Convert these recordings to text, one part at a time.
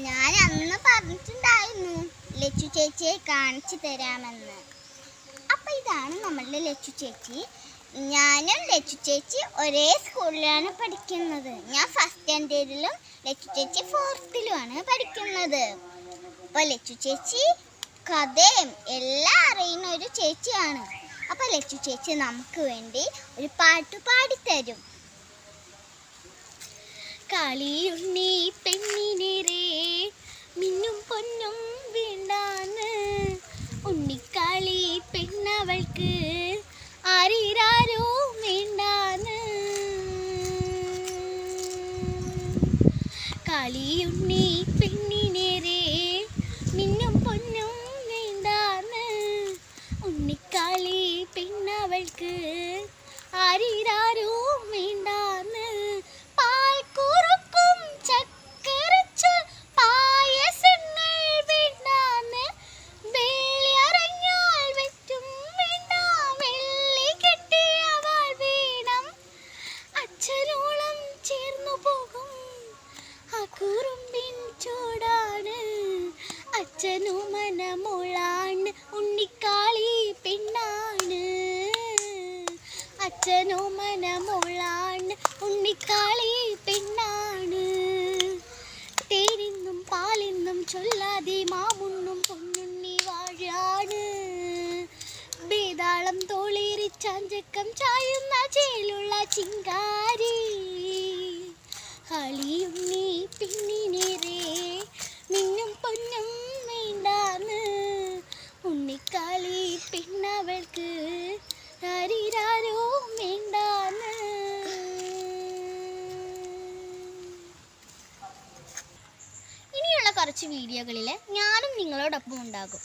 ഞാൻ അന്ന് പറഞ്ഞിട്ടുണ്ടായിരുന്നു ലച്ചു ചേച്ചിയെ കാണിച്ചു തരാമെന്ന്. അപ്പം ഇതാണ് നമ്മളുടെ ലച്ചു ചേച്ചി. ഞാനും ലച്ചു ചേച്ചി ഒരേ സ്കൂളിലാണ് പഠിക്കുന്നത്. ഞാൻ ഫസ്റ്റ് സ്റ്റാൻഡേർഡിലും ലച്ചു ചേച്ചി ഫോർത്തിലുമാണ് പഠിക്കുന്നത്. അപ്പോൾ ലച്ചു ചേച്ചി കഥയും എല്ലാം അറിയുന്ന ഒരു ചേച്ചിയാണ്. അപ്പോൾ ലച്ചു ചേച്ചി നമുക്ക് വേണ്ടി ഒരു പാട്ട് പാടിത്തരും. കളിയുണ്ണി പെണ്ണിനേരെ മിന്നും പൊന്നും വേണ്ടാന്ന്, ഉണ്ണിക്കാളി പെണ്ണവൾക്ക് ആരീരാരോ വേണ്ടാന്ന്. കളിയുണ്ണി പെണ്ണിനേരെ മിന്നും പൊന്നും വേണ്ടാന്ന്, ഉണ്ണിക്കാളി പെണ്ണവൾക്ക് ആരീരാരോ വേണ്ടാന്ന്. അച്ഛനും മനമോളാണ്, ഉണ്ണിക്കാളി പെണ്ണാണ്. അച്ഛനും മനമോളാണ്, ഉണ്ണിക്കാളി പെണ്ണാണ്. തേനിന്നും പാലിന്നും ചൊല്ലാതെ മാവുണ്ണും പൊന്നുണ്ണി വാഴാണ്. വേതാളം തോളേറിച്ചാഞ്ചക്കം ചായുന്ന ചേലുള്ള ചിങ്കാരി. കളിയുണ്ണി പെണ്ണിനേരെ മിന്നും പൊന്നും വേണ്ടാന്ന്, ഉണ്ണിക്കാളി പെണ്ണവൾക്ക് ആരീരാരോ വേണ്ടാന്ന്. ഇനിയുള്ള കുറച്ച് വീഡിയോകളിൽ ഞാനും നിങ്ങളോടൊപ്പം ഉണ്ടാകും.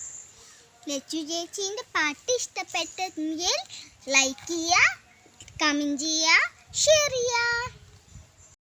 ലച്ചു ചേച്ചീൻ്റെ പാട്ട് ഇഷ്ടപ്പെട്ടെങ്കിൽ ലൈക്ക് ചെയ്യുക, കമൻറ്റ് ചെയ്യുക, ഷെയർ ചെയ്യുക.